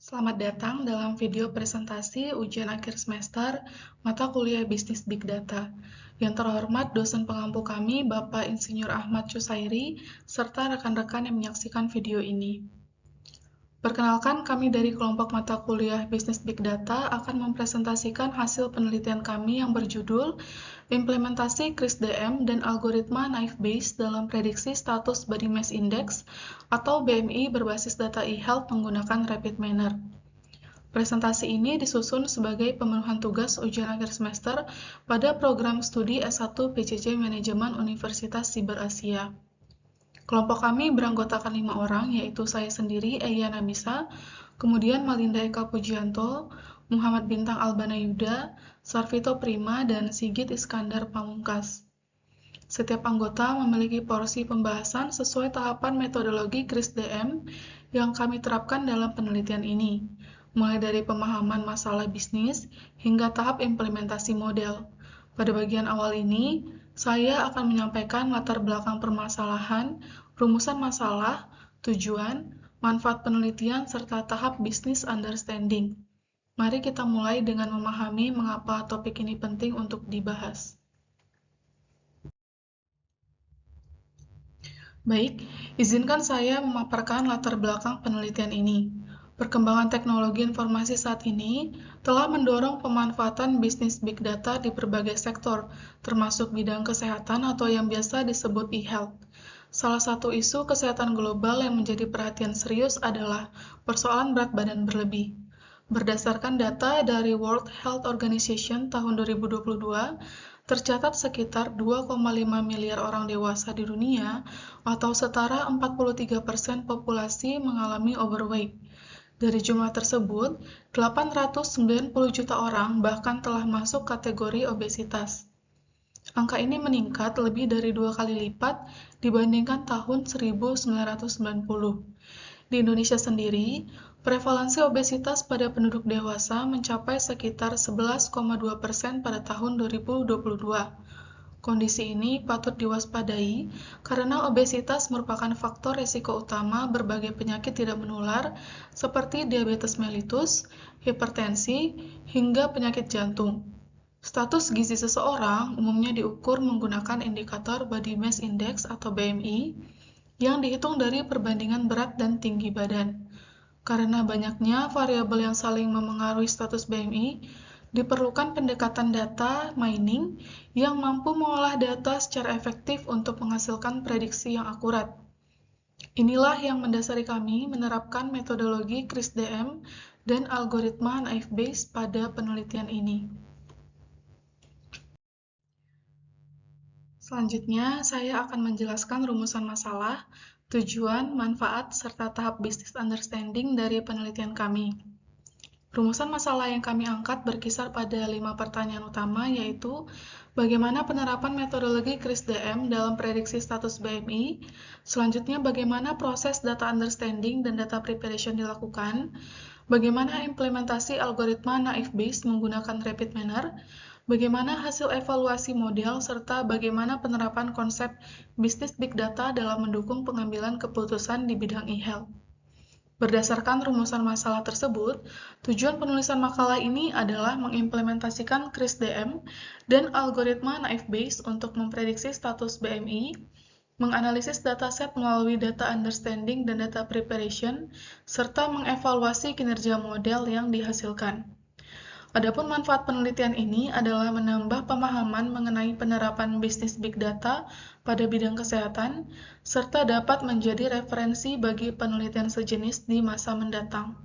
Selamat datang dalam video presentasi ujian akhir semester mata kuliah Bisnis Big Data. Yang terhormat dosen pengampu kami, Bapak Insinyur Ahmad Cusairi, serta rekan-rekan yang menyaksikan video ini. Perkenalkan, kami dari kelompok mata kuliah Bisnis Big Data akan mempresentasikan hasil penelitian kami yang berjudul Implementasi KRIS-DM dan Algoritma Naive Bayes dalam Prediksi Status Body Mass Index atau BMI berbasis data e-health menggunakan Rapid Manner. Presentasi ini disusun sebagai pemenuhan tugas ujian akhir semester pada program studi S1 PJJ Manajemen Universitas Siber Asia. Kelompok kami beranggotakan 5 orang, yaitu saya sendiri, Eya Nabisa, kemudian Malinda Eka Pujianto, Muhammad Bintang Albana Yuda, Sarvito Prima, dan Sigit Iskandar Pamungkas. Setiap anggota memiliki porsi pembahasan sesuai tahapan metodologi KRIS-DM yang kami terapkan dalam penelitian ini, mulai dari pemahaman masalah bisnis hingga tahap implementasi model. Pada bagian awal ini, saya akan menyampaikan latar belakang permasalahan, rumusan masalah, tujuan, manfaat penelitian, serta tahap business understanding. Mari kita mulai dengan memahami mengapa topik ini penting untuk dibahas. Baik, izinkan saya memaparkan latar belakang penelitian ini. Perkembangan teknologi informasi saat ini telah mendorong pemanfaatan bisnis big data di berbagai sektor, termasuk bidang kesehatan atau yang biasa disebut e-health. Salah satu isu kesehatan global yang menjadi perhatian serius adalah persoalan berat badan berlebih. Berdasarkan data dari World Health Organization tahun 2022, tercatat sekitar 2,5 miliar orang dewasa di dunia atau setara 43% populasi mengalami overweight. Dari jumlah tersebut, 890 juta orang bahkan telah masuk kategori obesitas. Angka ini meningkat lebih dari 2 kali lipat dibandingkan tahun 1990. Di Indonesia sendiri, prevalensi obesitas pada penduduk dewasa mencapai sekitar 11,2% pada tahun 2022. Kondisi ini patut diwaspadai karena obesitas merupakan faktor risiko utama berbagai penyakit tidak menular seperti diabetes mellitus, hipertensi, hingga penyakit jantung. Status gizi seseorang umumnya diukur menggunakan indikator Body Mass Index atau BMI yang dihitung dari perbandingan berat dan tinggi badan. Karena banyaknya variabel yang saling memengaruhi status BMI, diperlukan pendekatan data mining yang mampu mengolah data secara efektif untuk menghasilkan prediksi yang akurat. Inilah yang mendasari kami menerapkan metodologi KRIS-DM dan algoritma Naive Bayes pada penelitian ini. Selanjutnya, saya akan menjelaskan rumusan masalah, tujuan, manfaat, serta tahap business understanding dari penelitian kami. Rumusan masalah yang kami angkat berkisar pada 5 pertanyaan utama, yaitu bagaimana penerapan metodologi KRIS-DM dalam prediksi status BMI, selanjutnya bagaimana proses data understanding dan data preparation dilakukan, bagaimana implementasi algoritma Naive Bayes menggunakan Rapid Manner, bagaimana hasil evaluasi model, serta bagaimana penerapan konsep bisnis big data dalam mendukung pengambilan keputusan di bidang e-health. Berdasarkan rumusan masalah tersebut, tujuan penulisan makalah ini adalah mengimplementasikan KRIS-DM dan algoritma Naive Bayes untuk memprediksi status BMI, menganalisis dataset melalui data understanding dan data preparation, serta mengevaluasi kinerja model yang dihasilkan. Adapun manfaat penelitian ini adalah menambah pemahaman mengenai penerapan bisnis big data pada bidang kesehatan, serta dapat menjadi referensi bagi penelitian sejenis di masa mendatang.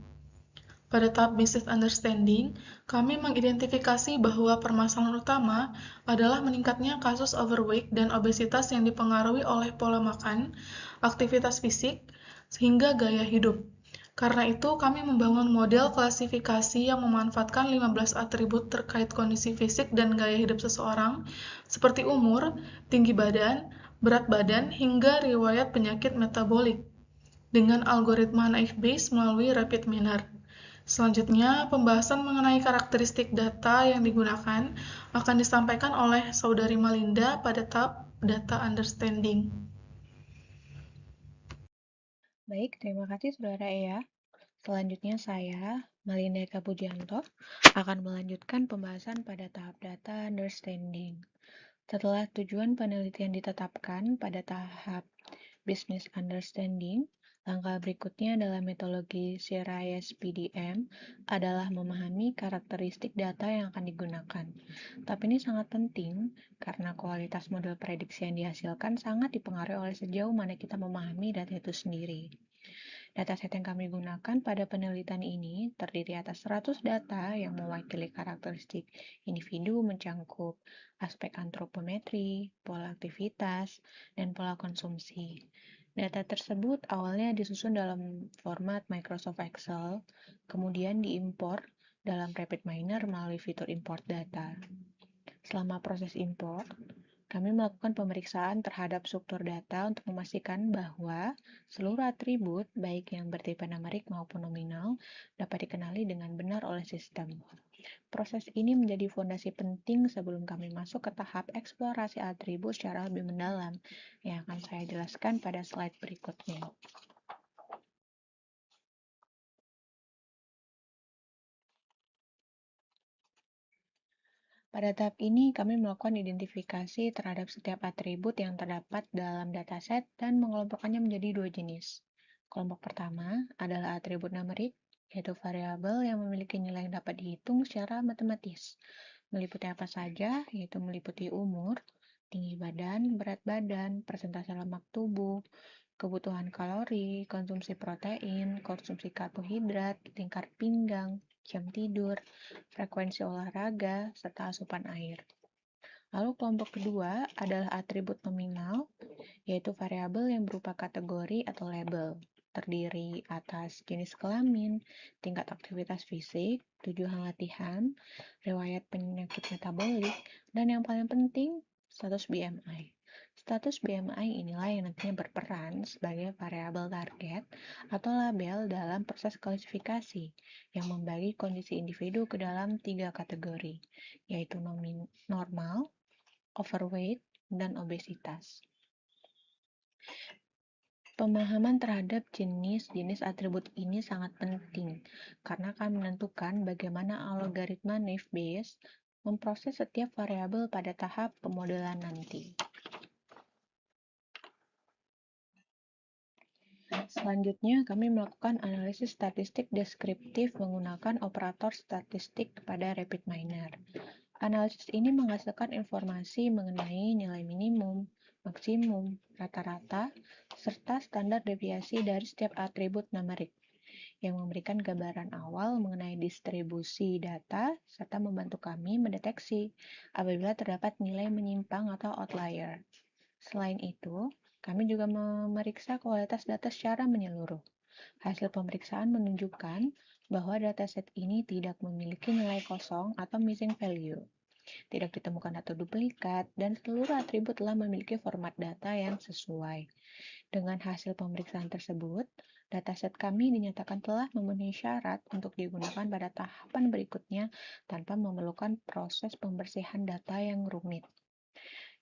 Pada tahap business understanding, kami mengidentifikasi bahwa permasalahan utama adalah meningkatnya kasus overweight dan obesitas yang dipengaruhi oleh pola makan, aktivitas fisik, sehingga gaya hidup. Karena itu, kami membangun model klasifikasi yang memanfaatkan 15 atribut terkait kondisi fisik dan gaya hidup seseorang, seperti umur, tinggi badan, berat badan, hingga riwayat penyakit metabolik, dengan algoritma Naive Bayes melalui Rapid Manner. Selanjutnya, pembahasan mengenai karakteristik data yang digunakan akan disampaikan oleh Saudari Malinda pada tahap Data Understanding. Baik, terima kasih Saudara Ea. Selanjutnya saya, Malinda Eka Pujianto, akan melanjutkan pembahasan pada tahap data understanding. Setelah tujuan penelitian ditetapkan pada tahap business understanding, langkah berikutnya dalam metodologi CRIS PDM adalah memahami karakteristik data yang akan digunakan. Tapi ini sangat penting karena kualitas model prediksi yang dihasilkan sangat dipengaruhi oleh sejauh mana kita memahami data itu sendiri. Dataset yang kami gunakan pada penelitian ini terdiri atas 100 data yang mewakili karakteristik individu mencangkup aspek antropometri, pola aktivitas, dan pola konsumsi. Data tersebut awalnya disusun dalam format Microsoft Excel, kemudian diimpor dalam RapidMiner melalui fitur import data. Selama proses import, kami melakukan pemeriksaan terhadap struktur data untuk memastikan bahwa seluruh atribut, baik yang bertipe numerik maupun nominal, dapat dikenali dengan benar oleh sistem. Proses ini menjadi fondasi penting sebelum kami masuk ke tahap eksplorasi atribut secara lebih mendalam, yang akan saya jelaskan pada slide berikutnya. Pada tahap ini, kami melakukan identifikasi terhadap setiap atribut yang terdapat dalam dataset dan mengelompokkannya menjadi 2 jenis. Kelompok pertama adalah atribut numerik, yaitu variabel yang memiliki nilai yang dapat dihitung secara matematis. Meliputi apa saja, yaitu meliputi umur, tinggi badan, berat badan, persentase lemak tubuh, kebutuhan kalori, konsumsi protein, konsumsi karbohidrat, tingkat pinggang, jam tidur, frekuensi olahraga, serta asupan air. Lalu kelompok kedua adalah atribut nominal, yaitu variabel yang berupa kategori atau label, terdiri atas jenis kelamin, tingkat aktivitas fisik, tujuan latihan, riwayat penyakit metabolik, dan yang paling penting, status BMI. Status BMI inilah yang nantinya berperan sebagai variabel target atau label dalam proses klasifikasi yang membagi kondisi individu ke dalam 3 kategori, yaitu normal, overweight, dan obesitas. Pemahaman terhadap jenis-jenis atribut ini sangat penting karena akan menentukan bagaimana algoritma Naive-Bayes memproses setiap variabel pada tahap pemodelan nanti. Selanjutnya, kami melakukan analisis statistik deskriptif menggunakan operator statistik pada RapidMiner. Analisis ini menghasilkan informasi mengenai nilai minimum, maksimum, rata-rata, serta standar deviasi dari setiap atribut numerik, yang memberikan gambaran awal mengenai distribusi data serta membantu kami mendeteksi apabila terdapat nilai menyimpang atau outlier. Selain itu, kami juga memeriksa kualitas data secara menyeluruh. Hasil pemeriksaan menunjukkan bahwa dataset ini tidak memiliki nilai kosong atau missing value. Tidak ditemukan data duplikat, dan seluruh atribut telah memiliki format data yang sesuai. Dengan hasil pemeriksaan tersebut, dataset kami dinyatakan telah memenuhi syarat untuk digunakan pada tahapan berikutnya tanpa memerlukan proses pembersihan data yang rumit.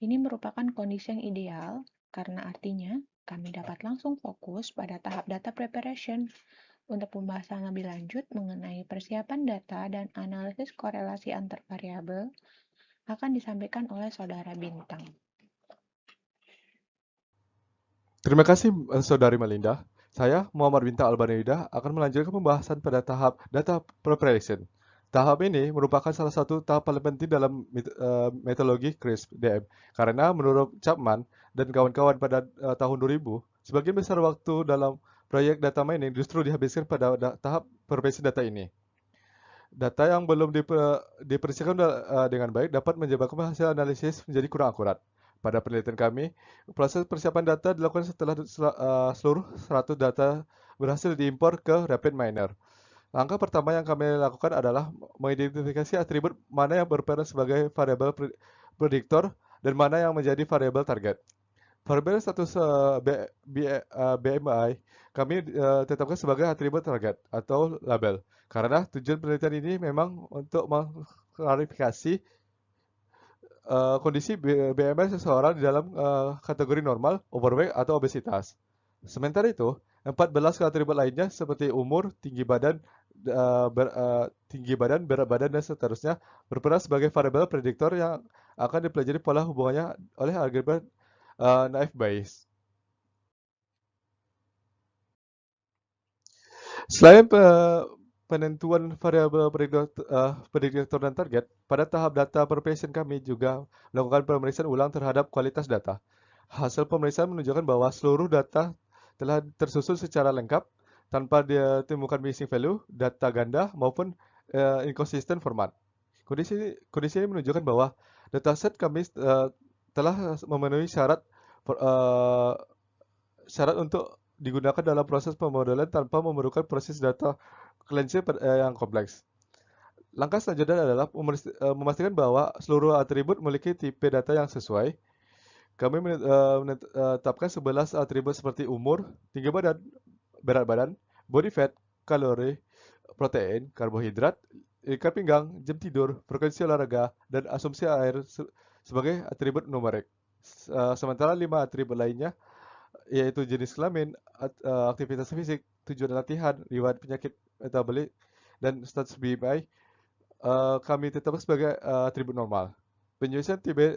Ini merupakan kondisi yang ideal karena artinya kami dapat langsung fokus pada tahap data preparation. Untuk pembahasan lebih lanjut mengenai persiapan data dan analisis korelasi antar variabel akan disampaikan oleh Saudara Bintang. Terima kasih, Saudari Melinda. Saya, Muhammad Bintang Albanida, akan melanjutkan pembahasan pada tahap data preparation. Tahap ini merupakan salah satu tahap paling penting dalam metodologi CRISP-DM, karena menurut Chapman dan kawan-kawan pada tahun 2000, sebagian besar waktu dalam proyek data mining justru dihabiskan pada tahap preparation data ini. Data yang belum dipersiapkan dengan baik dapat menyebabkan hasil analisis menjadi kurang akurat. Pada penelitian kami, proses persiapan data dilakukan setelah seluruh 100 data berhasil diimpor ke RapidMiner. Langkah pertama yang kami lakukan adalah mengidentifikasi atribut mana yang berperan sebagai variabel prediktor dan mana yang menjadi variabel target. Variabel status BMI kami tetapkan sebagai atribut target atau label, karena tujuan penelitian ini memang untuk mengklarifikasi kondisi BMI seseorang di dalam kategori normal, overweight, atau obesitas. Sementara itu, 14 atribut lainnya seperti umur, tinggi badan, berat badan, dan seterusnya berperan sebagai variabel prediktor yang akan dipelajari pola hubungannya oleh algoritma naive Bayes. Selain penentuan variabel prediktor dan target, pada tahap data preparation kami juga melakukan pemeriksaan ulang terhadap kualitas data. Hasil pemeriksaan menunjukkan bahwa seluruh data telah tersusun secara lengkap tanpa ditemukan missing value, data ganda, maupun inconsistent format. Kondisi ini menunjukkan bahwa dataset kami telah memenuhi uh, syarat untuk digunakan dalam proses pemodelan tanpa memerlukan proses data cleansing yang kompleks. Langkah selanjutnya adalah memastikan bahwa seluruh atribut memiliki tipe data yang sesuai. Kami menetapkan 11 atribut seperti umur, tinggi badan, berat badan, body fat, kalori, protein, karbohidrat, ikat pinggang, jam tidur, frekuensi olahraga, dan asumsi air sebagai atribut numerik. Sementara 5 atribut lainnya yaitu jenis kelamin, aktivitas fisik, tujuan latihan, riwayat penyakit metabolik, dan status BMI kami tetapkan sebagai atribut normal. Penyusunan tipe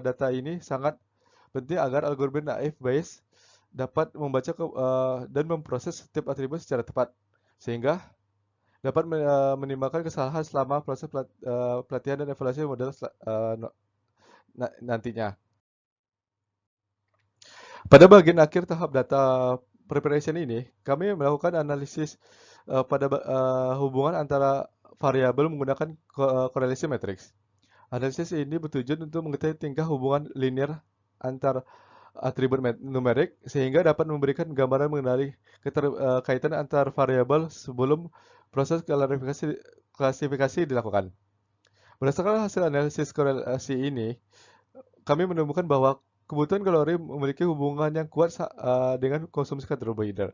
data ini sangat penting agar algoritma naive Bayes dapat membaca dan memproses setiap atribut secara tepat, sehingga dapat menimbulkan kesalahan selama proses pelatihan dan evaluasi model nantinya. Pada bagian akhir tahap data preparation ini, kami melakukan analisis pada hubungan antara variabel menggunakan korelasi matriks. Analisis ini bertujuan untuk mengetahui tingkah hubungan linear antar atribut numerik sehingga dapat memberikan gambaran mengenai keterkaitan antar variabel sebelum proses klasifikasi dilakukan. Berdasarkan hasil analisis korelasi ini, kami menemukan bahwa kebutuhan kalori memiliki hubungan yang kuat dengan konsumsi karbohidrat,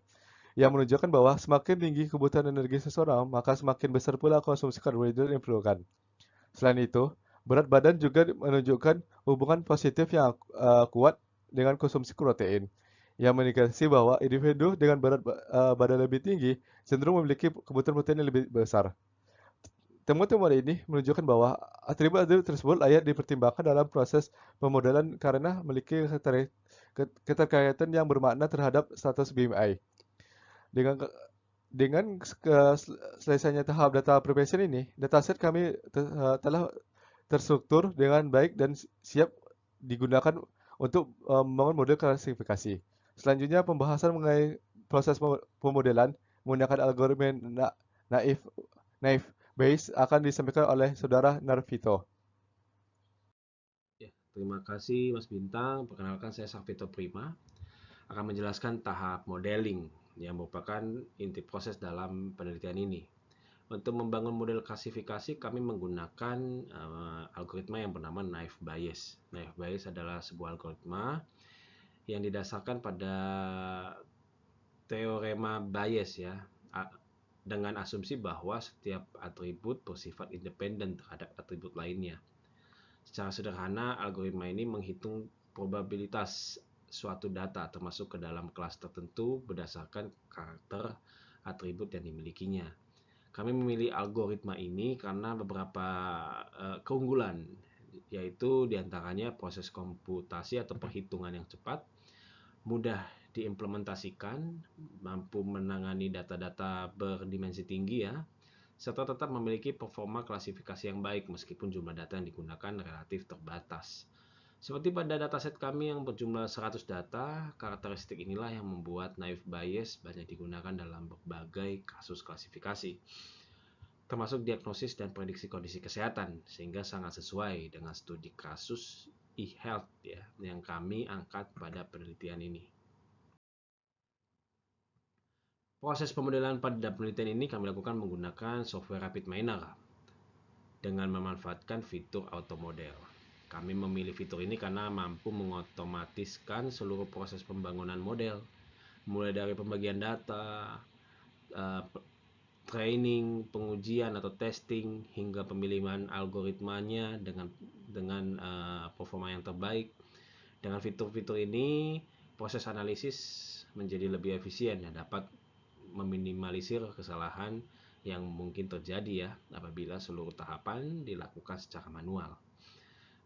yang menunjukkan bahwa semakin tinggi kebutuhan energi seseorang, maka semakin besar pula konsumsi karbohidrat yang diperlukan. Selain itu, berat badan juga menunjukkan hubungan positif yang kuat dengan konsumsi protein, yang mengindikasi bahwa individu dengan berat badan lebih tinggi cenderung memiliki kebutuhan protein yang lebih besar. Temuan-temuan ini menunjukkan bahwa atribut-atribut tersebut layak dipertimbangkan dalam proses pemodelan karena memiliki keterkaitan yang bermakna terhadap status BMI. Dengan selesainya tahap data preparation ini, dataset kami telah terstruktur dengan baik dan siap digunakan untuk membangun model klasifikasi. Selanjutnya, pembahasan mengenai proses pemodelan menggunakan algoritma naive Bayes akan disampaikan oleh Saudara Narvito. Ya, terima kasih Mas Bintang. Perkenalkan saya Sarvito Prima akan menjelaskan tahap modeling yang merupakan inti proses dalam penelitian ini. Untuk membangun model klasifikasi, kami menggunakan algoritma yang bernama naive Bayes. Naive Bayes adalah sebuah algoritma yang didasarkan pada teorema Bayes ya, dengan asumsi bahwa setiap atribut bersifat independen terhadap atribut lainnya. Secara sederhana, algoritma ini menghitung probabilitas suatu data termasuk ke dalam kelas tertentu berdasarkan karakter atribut yang dimilikinya. Kami memilih algoritma ini karena beberapa keunggulan, yaitu diantaranya proses komputasi atau perhitungan yang cepat, mudah diimplementasikan, mampu menangani data-data berdimensi tinggi ya, serta tetap memiliki performa klasifikasi yang baik meskipun jumlah data yang digunakan relatif terbatas. Seperti pada dataset kami yang berjumlah 100 data, karakteristik inilah yang membuat naive Bayes banyak digunakan dalam berbagai kasus klasifikasi, termasuk diagnosis dan prediksi kondisi kesehatan, sehingga sangat sesuai dengan studi kasus e-health ya, yang kami angkat pada penelitian ini. Proses pemodelan pada penelitian ini kami lakukan menggunakan software RapidMiner dengan memanfaatkan fitur auto model. Kami memilih fitur ini karena mampu mengotomatiskan seluruh proses pembangunan model, mulai dari pembagian data, training, pengujian atau testing, hingga pemilihan algoritmanya dengan performa yang terbaik. Dengan fitur-fitur ini, proses analisis menjadi lebih efisien dan dapat meminimalisir kesalahan yang mungkin terjadi ya apabila seluruh tahapan dilakukan secara manual.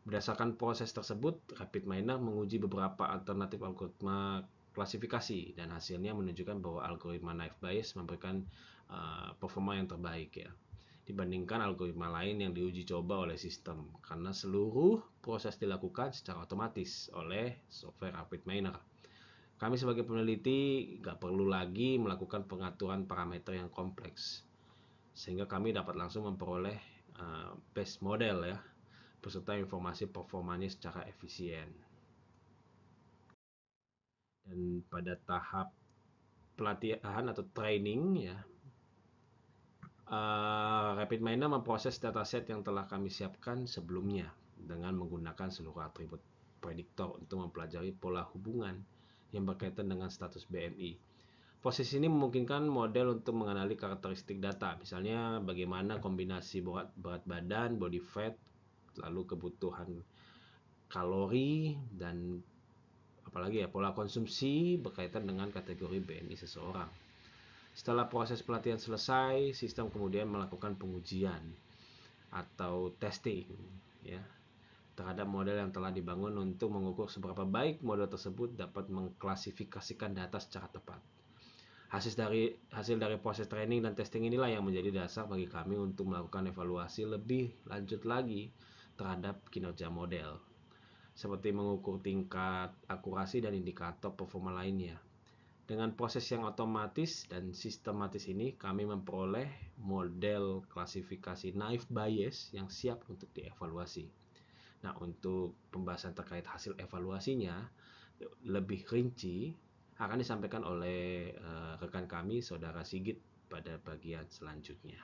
Berdasarkan proses tersebut, RapidMiner menguji beberapa alternatif algoritma klasifikasi dan hasilnya menunjukkan bahwa algoritma naive Bayes memberikan performa yang terbaik ya dibandingkan algoritma lain yang diuji coba oleh sistem karena seluruh proses dilakukan secara otomatis oleh software RapidMiner. Kami sebagai peneliti nggak perlu lagi melakukan pengaturan parameter yang kompleks sehingga kami dapat langsung memperoleh base model ya beserta informasi performanya secara efisien. Dan pada tahap pelatihan atau training ya, RapidMiner memproses dataset yang telah kami siapkan sebelumnya dengan menggunakan seluruh atribut prediktor untuk mempelajari pola hubungan yang berkaitan dengan status BMI. Proses ini memungkinkan model untuk mengenali karakteristik data, misalnya bagaimana kombinasi berat badan, body fat, lalu kebutuhan kalori dan apalagi ya pola konsumsi berkaitan dengan kategori BMI seseorang. Setelah proses pelatihan selesai, sistem kemudian melakukan pengujian atau testing ya terhadap model yang telah dibangun untuk mengukur seberapa baik model tersebut dapat mengklasifikasikan data secara tepat. Hasil dari proses training dan testing inilah yang menjadi dasar bagi kami untuk melakukan evaluasi lebih lanjut lagi terhadap kinerja model, seperti mengukur tingkat akurasi dan indikator performa lainnya. Dengan proses yang otomatis dan sistematis ini, kami memperoleh model klasifikasi naive Bayes yang siap untuk dievaluasi. Nah, untuk pembahasan terkait hasil evaluasinya lebih rinci akan disampaikan oleh rekan kami, Saudara Sigit, pada bagian selanjutnya.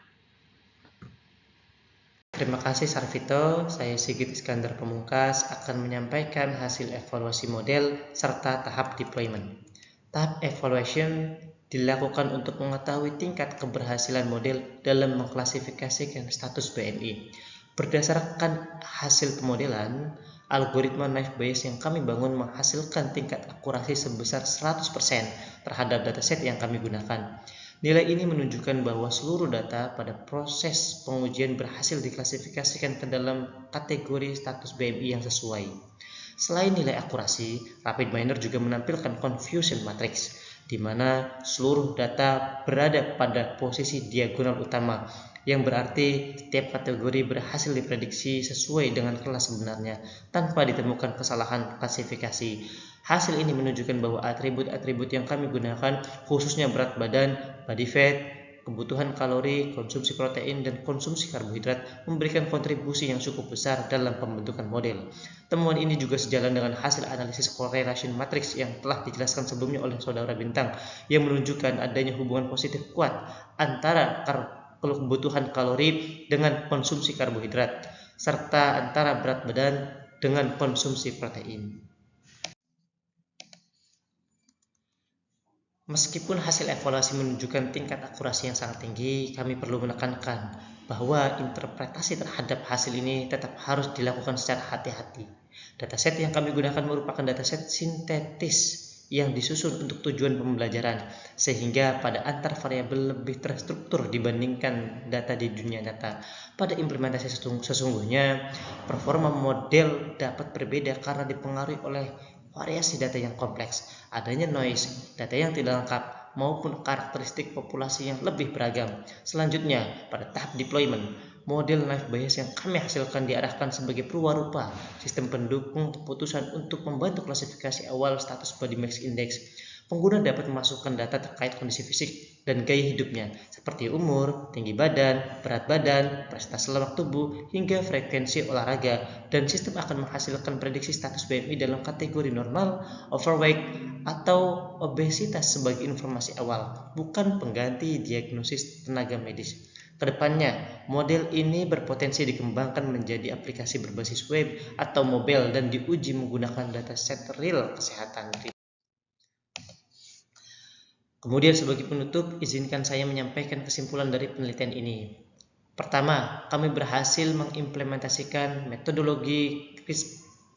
Terima kasih Sarvito, saya Sigit Iskandar Pamungkas akan menyampaikan hasil evaluasi model serta tahap deployment. Tahap evaluation dilakukan untuk mengetahui tingkat keberhasilan model dalam mengklasifikasikan status BMI. Berdasarkan hasil pemodelan, algoritma naive Bayes yang kami bangun menghasilkan tingkat akurasi sebesar 100% terhadap dataset yang kami gunakan. Nilai ini menunjukkan bahwa seluruh data pada proses pengujian berhasil diklasifikasikan ke dalam kategori status BMI yang sesuai. Selain nilai akurasi, RapidMiner juga menampilkan confusion matrix, di mana seluruh data berada pada posisi diagonal utama, yang berarti setiap kategori berhasil diprediksi sesuai dengan kelas sebenarnya tanpa ditemukan kesalahan klasifikasi. Hasil ini menunjukkan bahwa atribut-atribut yang kami gunakan, khususnya berat badan, body fat, kebutuhan kalori, konsumsi protein, dan konsumsi karbohidrat, memberikan kontribusi yang cukup besar dalam pembentukan model. Temuan ini juga sejalan dengan hasil analisis correlation matrix yang telah dijelaskan sebelumnya oleh Saudara Bintang, yang menunjukkan adanya hubungan positif kuat antara kebutuhan kalori dengan konsumsi karbohidrat, serta antara berat badan dengan konsumsi protein. Meskipun hasil evaluasi menunjukkan tingkat akurasi yang sangat tinggi, kami perlu menekankan bahwa interpretasi terhadap hasil ini tetap harus dilakukan secara hati-hati. Dataset yang kami gunakan merupakan dataset sintetis yang disusun untuk tujuan pembelajaran, sehingga pada antar variabel lebih terstruktur dibandingkan data di dunia data. Pada implementasi sesungguhnya, performa model dapat berbeda karena dipengaruhi oleh variasi data yang kompleks, adanya noise, data yang tidak lengkap, maupun karakteristik populasi yang lebih beragam. Selanjutnya, pada tahap deployment, model naive Bayes yang kami hasilkan diarahkan sebagai perwarupa sistem pendukung keputusan untuk membantu klasifikasi awal status body mass index. Pengguna dapat memasukkan data terkait kondisi fisik dan gaya hidupnya, seperti umur, tinggi badan, berat badan, presentase lemak tubuh, hingga frekuensi olahraga, dan sistem akan menghasilkan prediksi status BMI dalam kategori normal, overweight, atau obesitas sebagai informasi awal, bukan pengganti diagnosis tenaga medis. Kedepannya, model ini berpotensi dikembangkan menjadi aplikasi berbasis web atau mobile dan diuji menggunakan dataset real kesehatan. Kemudian sebagai penutup, izinkan saya menyampaikan kesimpulan dari penelitian ini. Pertama, kami berhasil mengimplementasikan metodologi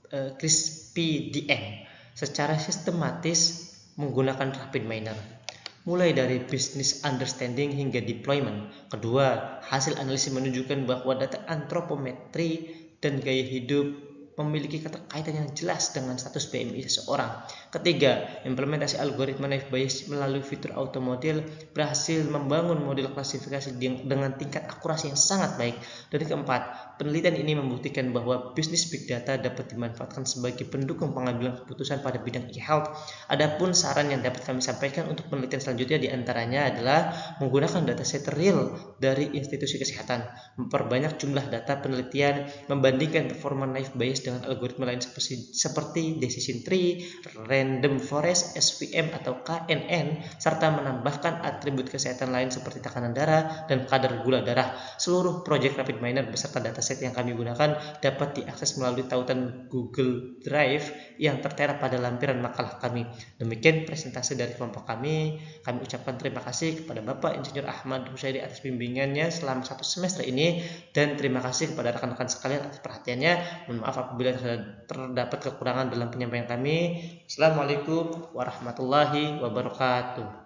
CRISP-DM secara sistematis menggunakan RapidMiner, mulai dari business understanding hingga deployment. Kedua, hasil analisis menunjukkan bahwa data antropometri dan gaya hidup memiliki keterkaitan yang jelas dengan status BMI seseorang. Ketiga, implementasi algoritma naive Bayes melalui fitur auto model berhasil membangun model klasifikasi dengan tingkat akurasi yang sangat baik. Dan keempat, penelitian ini membuktikan bahwa bisnis big data dapat dimanfaatkan sebagai pendukung pengambilan keputusan pada bidang e-health. Adapun saran yang dapat kami sampaikan untuk penelitian selanjutnya diantaranya adalah menggunakan dataset real dari institusi kesehatan, memperbanyak jumlah data penelitian, membandingkan performa naive Bayes dengan algoritma lain seperti decision tree, random forest, SVM atau KNN, serta menambahkan atribut kesehatan lain seperti tekanan darah dan kadar gula darah. Seluruh proyek RapidMiner beserta dataset yang kami gunakan dapat diakses melalui tautan Google Drive yang tertera pada lampiran makalah kami. Demikian presentasi dari kelompok kami. Kami ucapkan terima kasih kepada Bapak Insinyur Ahmad Husaidi atas bimbingannya selama 1 semester ini, dan terima kasih kepada rekan-rekan sekalian atas perhatiannya. Mohon maaf apabila terdapat kekurangan dalam penyampaian kami. Assalamualaikum warahmatullahi wabarakatuh.